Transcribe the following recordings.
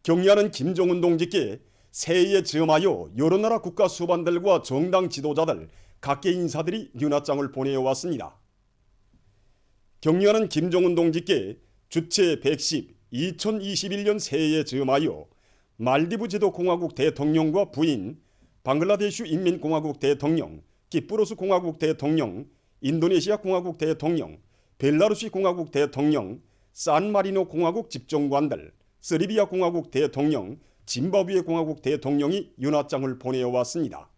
경의하는 김정은 동지께 새해에 즈음하여 여러 나라 국가 수반들과 정당 지도자들, 각계 인사들이 윤화장을 보내왔습니다. 경의하는 김정은 동지께 주체 110 2021년 새해에 즈음하여 말디브 제도공화국 대통령과 부인, 방글라데슈 인민공화국 대통령, 키프로스 공화국 대통령, 인도네시아 공화국 대통령, 벨라루시 공화국 대통령, 산마리노 공화국 집정관들, 세르비아 공화국 대통령, 짐바브웨 공화국 대통령이 윤화장을 보내왔습니다.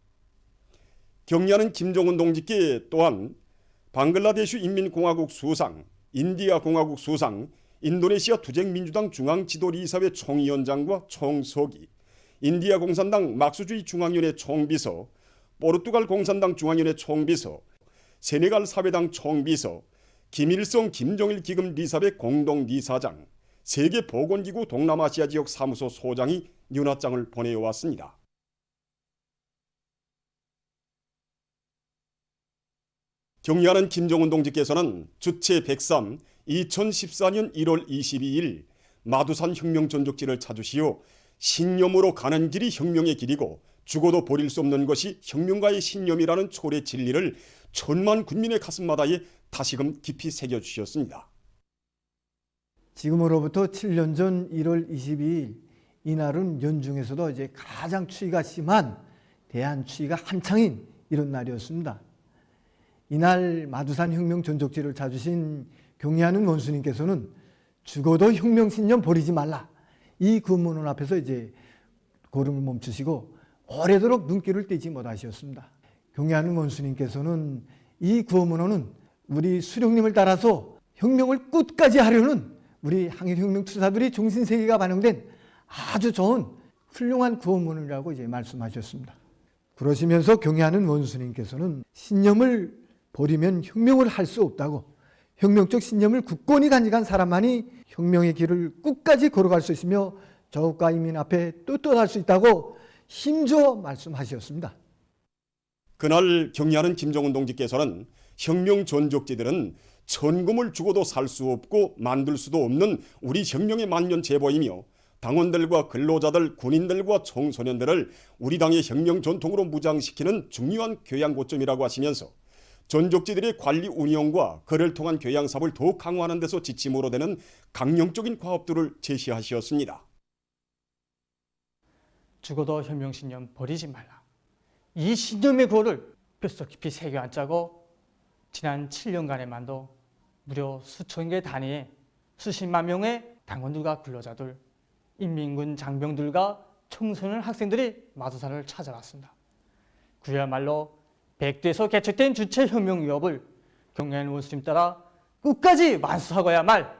경의하는 김정은 동지께 또한 방글라데슈 인민공화국 수상, 인디아 공화국 수상, 인도네시아 투쟁민주당 중앙지도리사회 총위원장과 총서기, 인디아 공산당 막스주의 중앙위원회 총비서, 포르투갈 공산당 중앙위원회 총비서, 세네갈 사회당 총비서, 김일성 김정일 기금 리사회 공동리사장, 세계보건기구 동남아시아 지역 사무소 소장이 윤화장을 보내왔습니다. 경의하는 김정은 동지께서는 주체 103 2014년 1월 22일 마두산 혁명 전적지를 찾으시어 신념으로 가는 길이 혁명의 길이고 죽어도 버릴 수 없는 것이 혁명가의 신념이라는 초래 진리를 천만 군민의 가슴마다에 다시금 깊이 새겨주셨습니다. 지금으로부터 7년 전 1월 22일 이날은 연중에서도 이제 가장 추위가 심한 대한 추위가 한창인 이런 날이었습니다. 이날 마두산 혁명 전적지를 찾으신 경의하는 원수님께서는 죽어도 혁명 신념 버리지 말라, 이 군문원 앞에서 이제 걸음을 멈추시고 오래도록 눈길을 떼지 못하셨습니다. 경의하는 원수님께서는 이 구호문호는 우리 수령님을 따라서 혁명을 끝까지 하려는 우리 항일혁명 투사들의 정신세계가 반영된 아주 좋은 훌륭한 구호문이라고 이제 말씀하셨습니다. 그러시면서 경의하는 원수님께서는 신념을 버리면 혁명을 할 수 없다고, 혁명적 신념을 굳건히 간직한 사람만이 혁명의 길을 끝까지 걸어갈 수 있으며 저국가 인민 앞에 떳떳할 수 있다고 힘주어 말씀하셨습니다. 그날 경의하는 김정은 동지께서는 혁명 전적지들은 천금을 주고도 살 수 없고 만들 수도 없는 우리 혁명의 만년 제보이며 당원들과 근로자들, 군인들과 청소년들을 우리 당의 혁명 전통으로 무장시키는 중요한 교양 고점이라고 하시면서 전적지들의 관리 운영과 그를 통한 교양 사업을 더욱 강화하는 데서 지침으로 되는 강령적인 과업들을 제시하셨습니다. 죽어도 혁명신념 버리지 말라. 이 신념의 구호를 뼛속 깊이 새겨 앉자고 지난 7년간에만도 무려 수천 개 단위의 수십만 명의 당원들과 근로자들, 인민군 장병들과 청소년 학생들이 마두산을 찾아왔습니다. 그야말로 백두에서 개척된 주체 혁명 위협을 경의하는 원수님 따라 끝까지 완수하고야말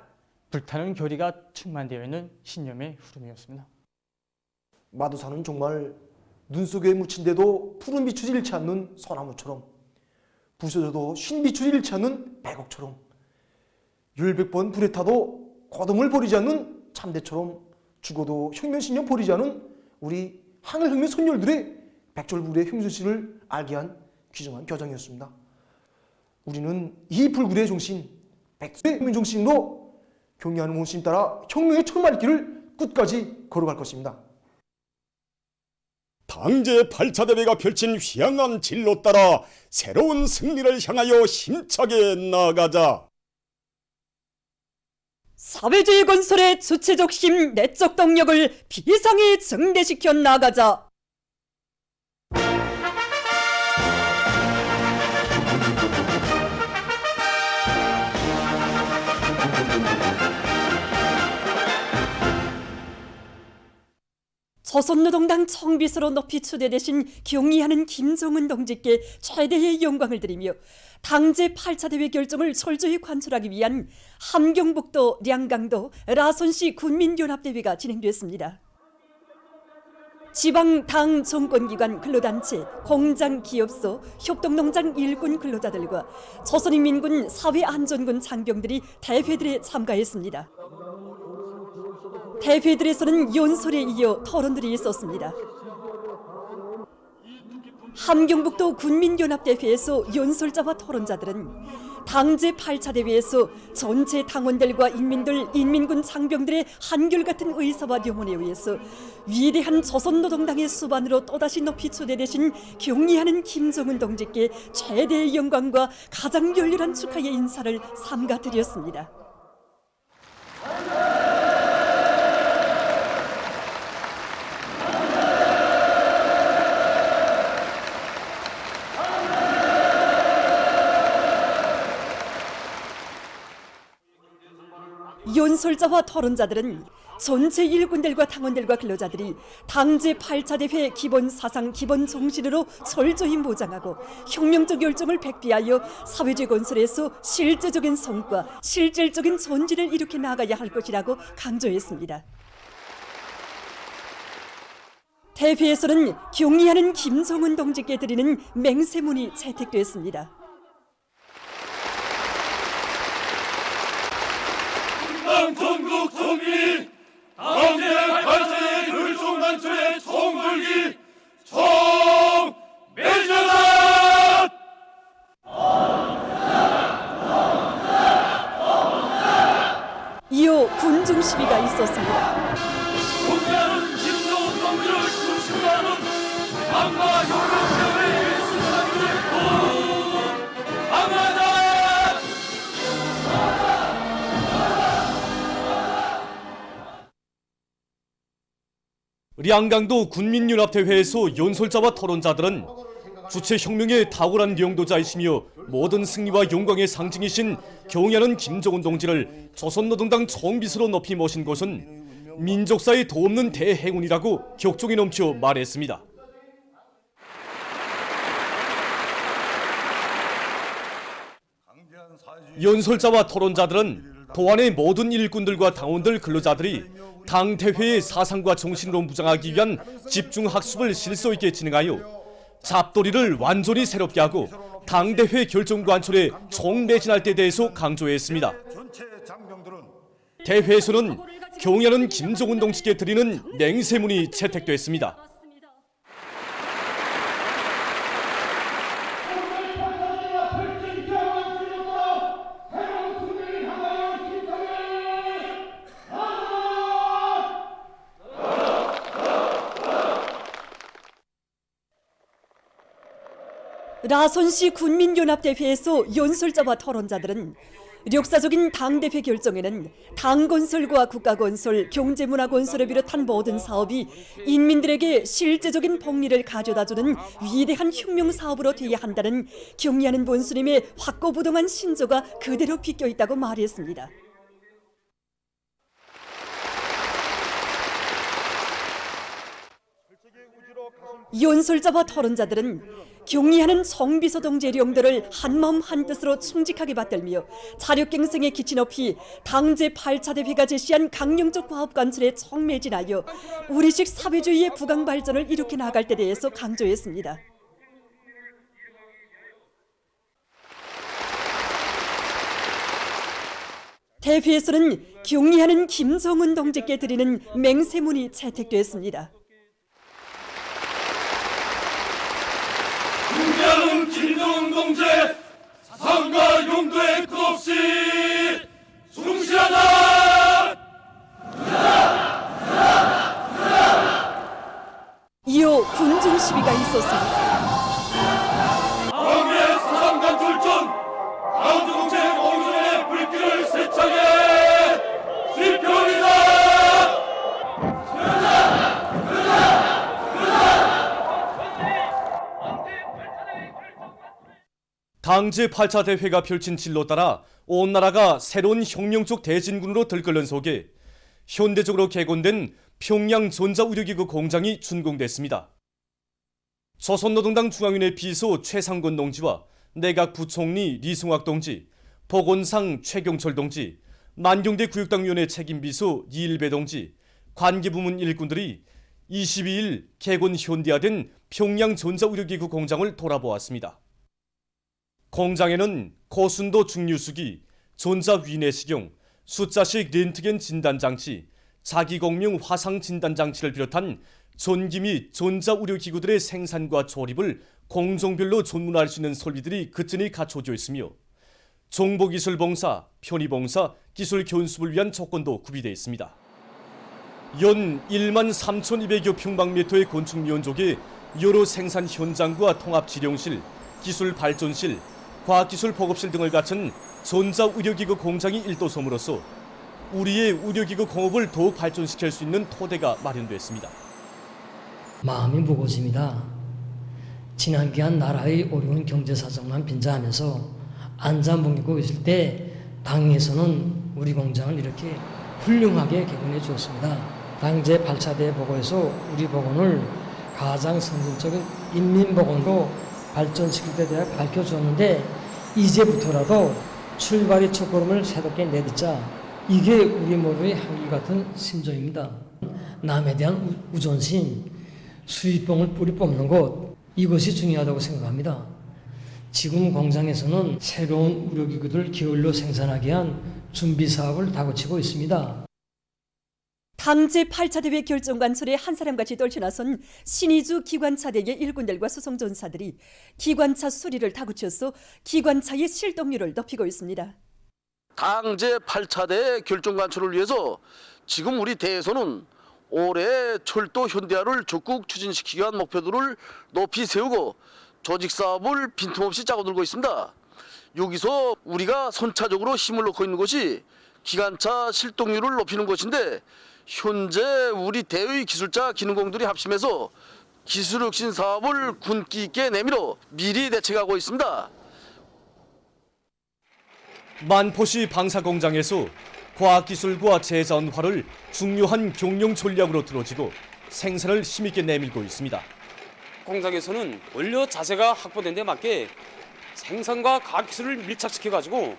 불타는 교리가 충만되어 있는 신념의 흐름이었습니다. 마두산은 정말 눈 속에 묻힌데도 푸른 빛을 잃지 않는 소나무처럼, 부셔져도 쉰 빛을 잃지 않는 백옥처럼, 열백 번 불에 타도 고동을 버리지 않는 참대처럼, 죽어도 혁명신념 버리지 않은 우리 항일혁명 선열들의 백졸불의 혁명신을 알게 한 귀중한 교정이었습니다. 우리는 이 불굴의 정신, 백두의 혁명 정신으로 경의하는 원수님 따라 혁명의 천만의 길을 끝까지 걸어갈 것입니다. 당제 8차 대회가 펼친 휘황한 진로 따라 새로운 승리를 향하여 힘차게 나아가자. 사회주의 건설의 주체적 힘, 내적 동력을 비상히 증대시켜 나가자. 조선노동당 총비서로 높이 추대되신 경의하는 김정은 동지께 최대의 영광을 드리며 당제 8차 대회 결정을 철저히 관철하기 위한 함경북도, 량강도, 라선시 군민연합대회가 진행됐습니다. 지방 당 정권기관 근로단체, 공장, 기업소, 협동농장 일군 근로자들과 조선인민군 사회안전군 장병들이 대회들에 참가했습니다. 대회들에서는 연설에 이어 토론들이 있었습니다. 함경북도 군민연합대회에서 연설자와 토론자들은 당제 8차 대회에서 전체 당원들과 인민들, 인민군 장병들의 한결같은 의사와 염원에 의해서 위대한 조선노동당의 수반으로 또다시 높이 초대되신 경의하는 김정은 동지께 최대의 영광과 가장 열렬한 축하의 인사를 삼가 드렸습니다. 연설자와 토론자들은 전체 일꾼들과 당원들과 근로자들이 당제 8차 대회 기본 사상, 기본 정신으로 철저히 모장하고 혁명적 열정을 백비하여 사회주의 건설에서 실제적인 성과, 실질적인 전진을 일으켜 나가야 할 것이라고 강조했습니다. 대회에서는 경의하는 김정은 동지께 드리는 맹세문이 채택됐습니다. 전국 총리 당대 8차의 율종단체의 총걸기 총매전한 이어 군중 시위가 있었습니다. 공개하는 김정은 동지를 중심으로 하는 강마 혁명대회의 수상을 강하다. 량강도 군민연합대회에서 연설자와 토론자들은 주체 혁명의 탁월한 영도자이시며 모든 승리와 영광의 상징이신 경의하는 김정은 동지를 조선노동당 총비서로 높이 모신 것은 민족사에 도없는 대행운이라고 격정이 넘쳐 말했습니다. 연설자와 토론자들은 도안의 모든 일꾼들과 당원들 근로자들이 당 대회의 사상과 정신으로 무장하기 위한 집중 학습을 실소 있게 진행하여 잡돌이를 완전히 새롭게 하고 당 대회 결정 관철에 총매진할 때에 대해서 강조했습니다. 대회에서는 경의하는 김정은 동지께 드리는 맹세문이 채택됐습니다. 라선시 군민연합대회에서 연설자와 토론자들은 역사적인 당대회 결정에는 당건설과 국가건설, 경제문화건설을 비롯한 모든 사업이 인민들에게 실제적인 복리를 가져다주는 위대한 혁명사업으로 되어야 한다는 경의하는 본스님의 확고부동한 신조가 그대로 비껴있다고 말했습니다. 연설자와 토론자들은 경의하는 정비서 동지의 용도를 한마음 한뜻으로 충직하게 받들며 자력갱생의 기치 높이 당제 8차 대회가 제시한 강령적 과업관철에 청매진하여 우리식 사회주의의 부강 발전을 일으켜 나갈 때 대해서 강조했습니다. 대회에서는 경의하는 김정은 동지께 드리는 맹세문이 채택됐습니다. 경의하는 김정은 동지 사상과 용도에 끝없이 충실하다. 이어 군중 시위가 있었습니다. 당의 사상 간출전 강조공책 공전의 불길을 세차게 기표합니다. 당제 8차 대회가 펼친 진로 따라 온 나라가 새로운 혁명적 대진군으로 들끓는 속에 현대적으로 개건된 평양 전자의료기구 공장이 준공됐습니다. 조선노동당 중앙위원회 비서 최상권 동지와 내각 부총리 리승학 동지, 보건상 최경철 동지, 만경대 구역당위원회 책임비서 이일배 동지, 관계부문 일꾼들이 22일 개건 현대화된 평양 전자의료기구 공장을 돌아보았습니다. 공장에는 고순도 중류수기, 전자위내시경, 숫자식 렌트겐 진단장치, 자기공명 화상 진단장치를 비롯한 전기 및 전자의료기구들의 생산과 조립을 공종별로 전문화할 수 있는 설비들이 그전히 갖춰져 있으며 정보기술봉사, 편의봉사, 기술교습을 위한 조건도 구비되어 있습니다. 연 1만 3,200여 평방미터의 건축 면적에 여러 생산 현장과 통합지령실, 기술발전실, 과학기술 보급실 등을 갖춘 전자의료기구 공장이 일도섬으로써 우리의 의료기구 공업을 더욱 발전시킬 수 있는 토대가 마련됐습니다. 마음이 무거워집니다. 지난기한 나라의 어려운 경제사정만 빈자하면서 안자뭉개고 있을 때 당에서는 우리 공장을 이렇게 훌륭하게 개건해 주었습니다. 당제 8차대 보고에서 우리 보건을 가장 선진적인 인민보건으로 발전시킬 때 대해 밝혀주었는데 이제부터라도 출발의 첫걸음을 새롭게 내딛자. 이게 우리 모두의 한결같은 심정입니다. 남에 대한 우존심, 수입봉을 뿌리 뽑는 것, 이것이 중요하다고 생각합니다. 지금 공장에서는 새로운 의료기구들 게을러 생산하기 위한 준비 사업을 다그치고 있습니다. 당제 8차 대회 결정관설에 한 사람같이 떨쳐나선 신의주 기관차대의 일꾼들과 수송전사들이 기관차 수리를 다그쳐서 기관차의 실동률을 높이고 있습니다. 당제 8차대 결정 관철을 위해서 지금 우리 대에서는 올해 철도 현대화를 적극 추진시키기 위한 목표들을 높이 세우고 조직 사업을 빈틈없이 짜고들고 있습니다. 여기서 우리가 선차적으로 힘을 놓고 있는 것이 기관차 실동률을 높이는 것인데 현재 우리 대의 기술자 기능공들이 합심해서 기술혁신 사업을 군기 있게 내밀어 미리 대책하고 있습니다. 만포시 방사공장에서 과학기술과 재자원화를 중요한 경영 전략으로 들어지고 생산을 힘있게 내밀고 있습니다. 공장에서는 원료 자재가 확보된 데 맞게 생산과 과학기술을 밀착시켜가지고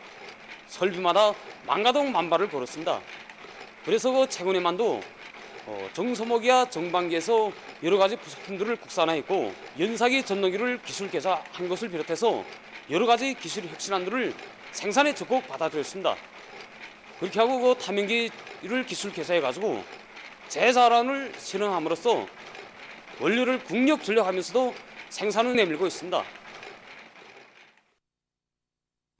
설비마다 만가동 만발을 걸었습니다. 그래서 최근에만도 정소목이와 정반기에서 여러 가지 부속품들을 국산화했고 연사기 전동기를 기술 개사한 것을 비롯해서 여러 가지 기술 혁신안들을 생산에 적극 받아들였습니다. 그렇게 하고 그 탐연기를 기술 개사해가지고 재자원을 실현함으로써 원료를 국력 전략하면서도 생산을 내밀고 있습니다.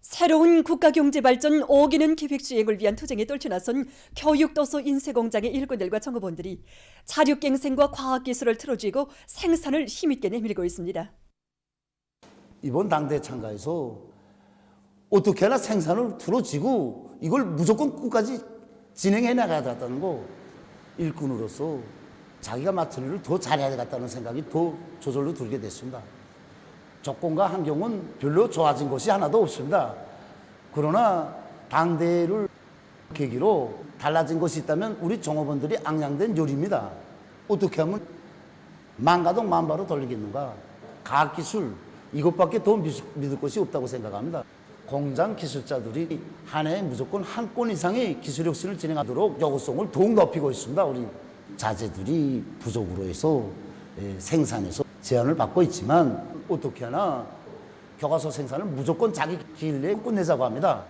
새로운 국가경제발전 5기년 계획 수행을 위한 투쟁에 떨쳐나선 교육도서 인쇄공장의 일꾼들과 정업원들이 자력갱생과 과학기술을 틀어쥐고 생산을 힘있게 내밀고 있습니다. 이번 당대 참가에서 어떻게 하나 생산을 틀어쥐고 이걸 무조건 끝까지 진행해 나가야 된다는 거 일꾼으로서 자기가 맡은 일을 더 잘해야 되겠다는 생각이 더 저절로 들게 됐습니다. 조건과 환경은 별로 좋아진 것이 하나도 없습니다. 그러나 당대를 계기로 달라진 것이 있다면 우리 종업원들이 앙양된 요리입니다. 어떻게 하면 만가동 만바로 돌리겠는가. 과학기술 이것밖에 더 믿을 것이 없다고 생각합니다. 공장 기술자들이 한 해에 무조건 한 건 이상의 기술혁신을 진행하도록 요구성을 더욱 높이고 있습니다. 우리 자재들이 부족으로 해서 생산에서 제한을 받고 있지만 어떻게 하나 교과서 생산을 무조건 자기 기일 내에 끝내자고 합니다.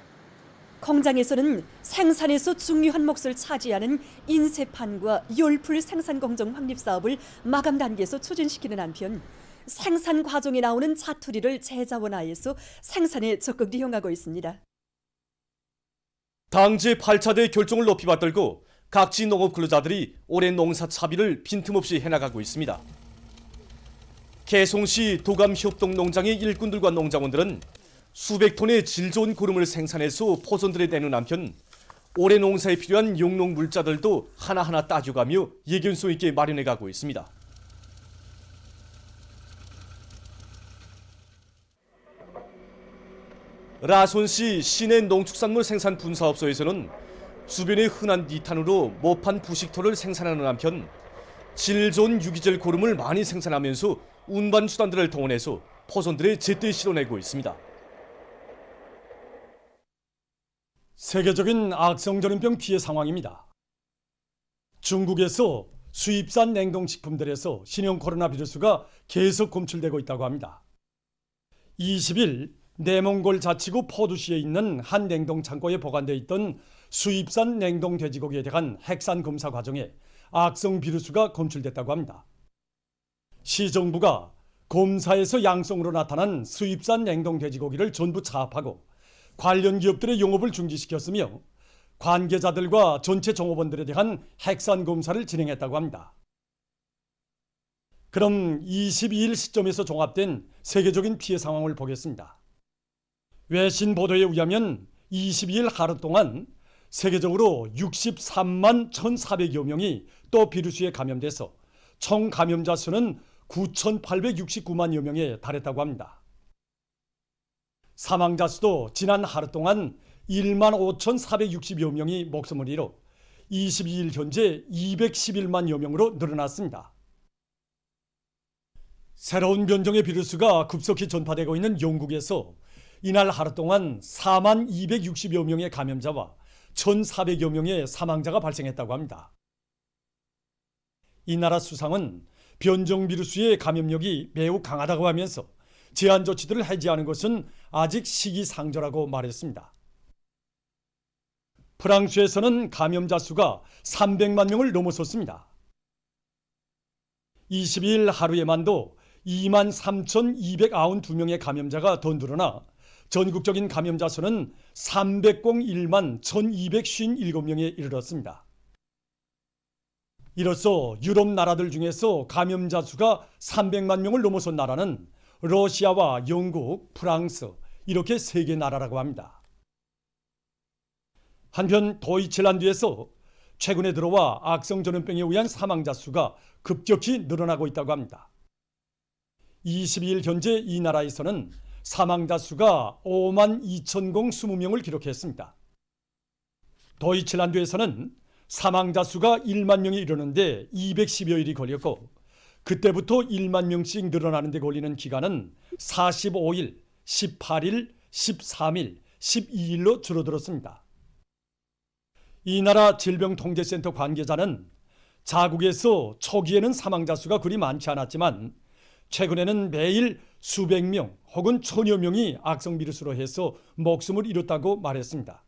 공장에서는 생산에서 중요한 몫을 차지하는 인쇄판과 열풀 생산 공정 확립 사업을 마감 단계에서 추진시키는 한편 생산 과정에 나오는 자투리를 재자원화해서 생산에 적극 이용하고 있습니다. 당제 8차대 결정을 높이 받들고 각지 농업 근로자들이 올해 농사 차비를 빈틈없이 해나가고 있습니다. 개송시 도감협동농장의 일꾼들과 농장원들은 수백 톤의 질 좋은 고름을 생산해서 포선들에 내는 한편 올해 농사에 필요한 용농 물자들도 하나하나 따져가며 예견성 있게 마련해가고 있습니다. 라손시 시내 농축산물 생산 분사업소에서는 주변의 흔한 니탄으로 모판 부식토를 생산하는 한편 질 좋은 유기질 고름을 많이 생산하면서 운반 수단들을 동원해서 포선들에 제때 실어내고 있습니다. 세계적인 악성 전염병 피해 상황입니다. 중국에서 수입산 냉동식품들에서 신형 코로나 바이러스가 계속 검출되고 있다고 합니다. 20일 내몽골 자치구 포두시에 있는 한 냉동 창고에 보관되어 있던 수입산 냉동 돼지고기에 대한 핵산 검사 과정에 악성 바이러스가 검출됐다고 합니다. 시정부가 검사에서 양성으로 나타난 수입산 냉동 돼지고기를 전부 차압하고 관련 기업들의 영업을 중지시켰으며 관계자들과 전체 종업원들에 대한 핵산 검사를 진행했다고 합니다. 그럼 22일 시점에서 종합된 세계적인 피해 상황을 보겠습니다. 외신 보도에 의하면 22일 하루 동안 세계적으로 63만 1,400여 명이 또 비루스에 감염돼서 총 감염자 수는 9,869만여 명에 달했다고 합니다. 사망자 수도 지난 하루 동안 1만 5,460여 명이 목숨을 잃어 22일 현재 211만여 명으로 늘어났습니다. 새로운 변종의 비루스가 급속히 전파되고 있는 영국에서 이날 하루 동안 4만 260여 명의 감염자와 1,400여 명의 사망자가 발생했다고 합니다. 이 나라 수상은 변종 비루스의 감염력이 매우 강하다고 하면서 제한 조치들을 해제하는 것은 아직 시기상조라고 말했습니다. 프랑스에서는 감염자 수가 300만 명을 넘어섰습니다. 22일 하루에만도 2만 3,292명의 감염자가 더 늘어나 전국적인 감염자 수는 301만 1,257명에 이르렀습니다. 이로써 유럽 나라들 중에서 감염자 수가 300만 명을 넘어선 나라는 러시아와 영국, 프랑스 이렇게 3개 나라라고 합니다. 한편 도이칠란드에서 최근에 들어와 악성 전염병에 의한 사망자 수가 급격히 늘어나고 있다고 합니다. 22일 현재 이 나라에서는 사망자 수가 5만 2,020명을 기록했습니다. 도이칠란드에서는 사망자 수가 1만 명이 이르는데 210여일이 걸렸고 그때부터 1만 명씩 늘어나는 데 걸리는 기간은 45일, 18일, 13일, 12일로 줄어들었습니다. 이 나라 질병통제센터 관계자는 자국에서 초기에는 사망자 수가 그리 많지 않았지만 최근에는 매일 수백 명 혹은 천여 명이 악성 비루스로 해서 목숨을 잃었다고 말했습니다.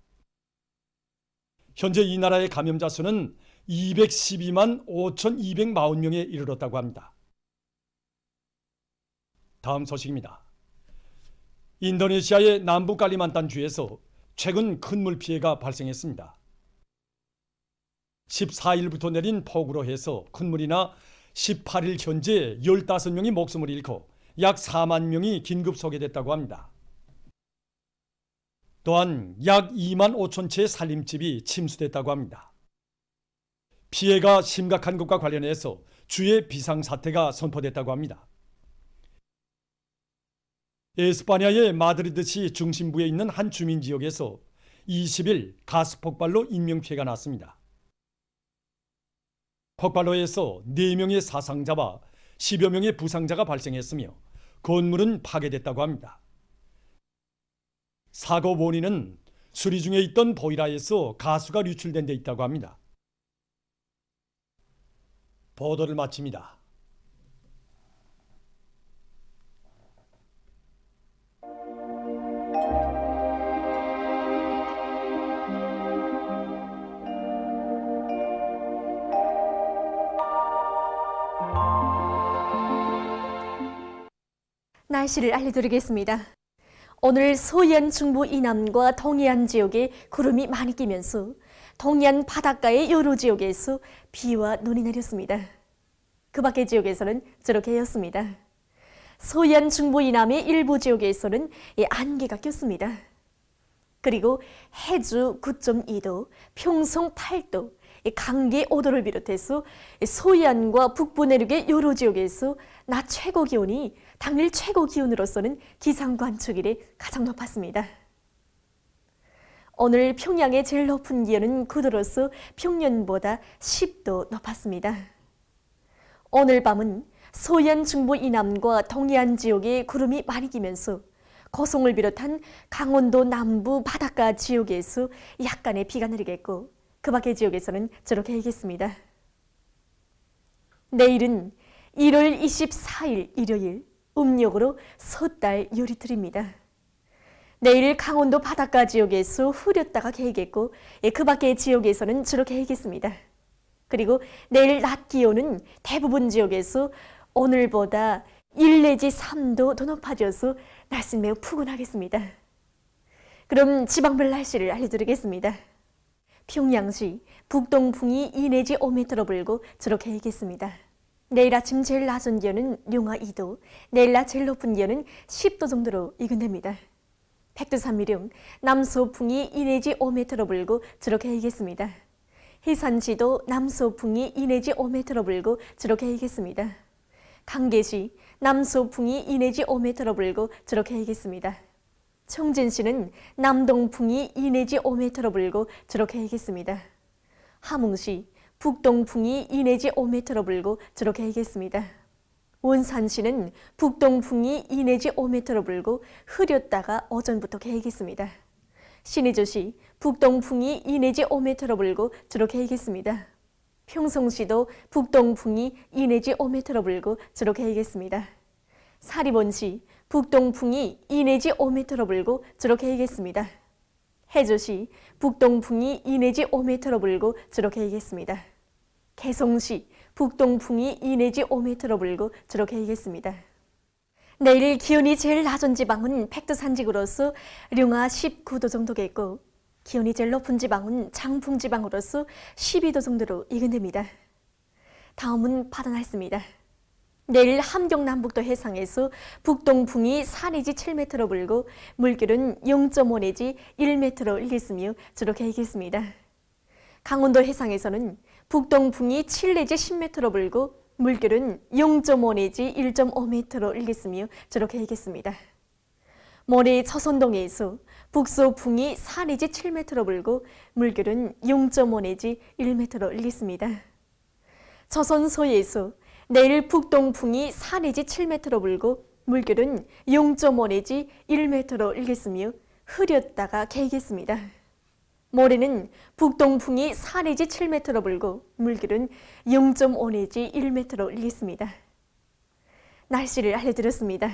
현재 이 나라의 감염자 수는 212만 5,240명에 이르렀다고 합니다. 다음 소식입니다. 인도네시아의 남부 칼리만탄 주에서 최근 큰 물피해가 발생했습니다. 14일부터 내린 폭우로 해서 큰 물이나 18일 현재 15명이 목숨을 잃고 약 4만 명이 긴급 소개됐다고 합니다. 또한 약 2만 5천 채의 살림집이 침수됐다고 합니다. 피해가 심각한 것과 관련해서 주의 비상사태가 선포됐다고 합니다. 에스파냐의 마드리드시 중심부에 있는 한 주민지역에서 20일 가스 폭발로 인명피해가 났습니다. 폭발로에서 4명의 사상자와 10여 명의 부상자가 발생했으며 건물은 파괴됐다고 합니다. 사고 원인은 수리 중에 있던 보일러에서 가스가 유출된 데 있다고 합니다. 보도를 마칩니다. 날씨를 알려드리겠습니다. 오늘 소해안 중부 이남과 동해안 지역에 구름이 많이 끼면서 동해안 바닷가의 여러 지역에서 비와 눈이 내렸습니다. 그 밖의 지역에서는 저렇게였습니다. 소해안 중부 이남의 일부 지역에서는 안개가 꼈습니다. 그리고 해주 9.2도, 평성 8도, 강계 5도를 비롯해서 소해안과 북부 내륙의 여러 지역에서 낮 최고 기온이 당일 최고 기온으로서는 기상 관측일에 가장 높았습니다. 오늘 평양의 제일 높은 기온은 9도로서 평년보다 10도 높았습니다. 오늘 밤은 소해안 중부 이남과 동해안 지역에 구름이 많이 끼면서 고성을 비롯한 강원도 남부 바닷가 지역에서 약간의 비가 내리겠고 그 밖의 지역에서는 저렇게 하겠습니다. 내일은 1월 24일 일요일 음력으로 섣달 요리틀입니다. 내일 강원도 바닷가 지역에서 흐렸다가 개겠고 그 밖의 지역에서는 저렇게 하겠습니다. 그리고 내일 낮 기온은 대부분 지역에서 오늘보다 1 내지 3도 더 높아져서 날씨는 매우 푸근하겠습니다. 그럼 지방별 날씨를 알려드리겠습니다. 평양시 북동풍이 2 내지 5m 불고 저렇게 일겠습니다. 내일 아침 제일 낮은 기온은 영하 2도, 내일 낮 제일 높은 기온은 10도 정도로 예견됩니다. 백두산미령 남서풍이 2 내지 5m 불고 저렇게 일겠습니다. 해산시도 남서풍이 2 내지 5m 불고 저렇게 일겠습니다. 강계시 남서풍이 2 내지 5m 불고 저렇게 일겠습니다. 청진시는 남동풍이 2 내지 5m 불고 저렇게 일겠습니다. 함흥시 북동풍이 2 내지 5m 불고 저렇게 일겠습니다. 원산시는 북동풍이 2 내지 5m 불고 흐렸다가 오전부터 개겠습니다. 신의주시 북동풍이 2 내지 5m 불고 저렇게 일겠습니다. 평성시도 북동풍이 2 내지 5m 불고 저렇게 일겠습니다. 사리본시 북동풍이 2 내지 5m 불고 저렇게 일겠습니다. 해주시 북동풍이 2 내지 5m 불고 저렇게 일겠습니다. 개성시 북동풍이 2 내지 5m 불고 저렇게 일겠습니다. 내일 기온이 제일 낮은 지방은 백두산지구로서 영하 19도 정도겠고, 기온이 제일 높은 지방은 장풍지방으로서 12도 정도로 예견됩니다. 다음은 바다 날씨입니다. 내일 함경 남북도 해상에서 북동풍이 4 내지 7m 불고 물결은 0.5 내지 1m로 일겠으며 저렇게 일겠습니다. 강원도 해상에서는 북동풍이 7 내지 10m로 불고 물결은 0.5 내지 1.5m로 일겠으며 저렇게 일겠습니다. 모레 서선동해에서 북서풍이 4 내지 7m로 불고 물결은 0.5 내지 1m로 일겠습니다. 조선소에서 내일 북동풍이 4 내지 7m로 불고 물결은 0.5 내지 1m로 일겠으며 흐렸다가 개겠습니다. 모레는 북동풍이 4 내지 7m로 불고 물결은 0.5 내지 1m로 일겠습니다. 날씨를 알려드렸습니다.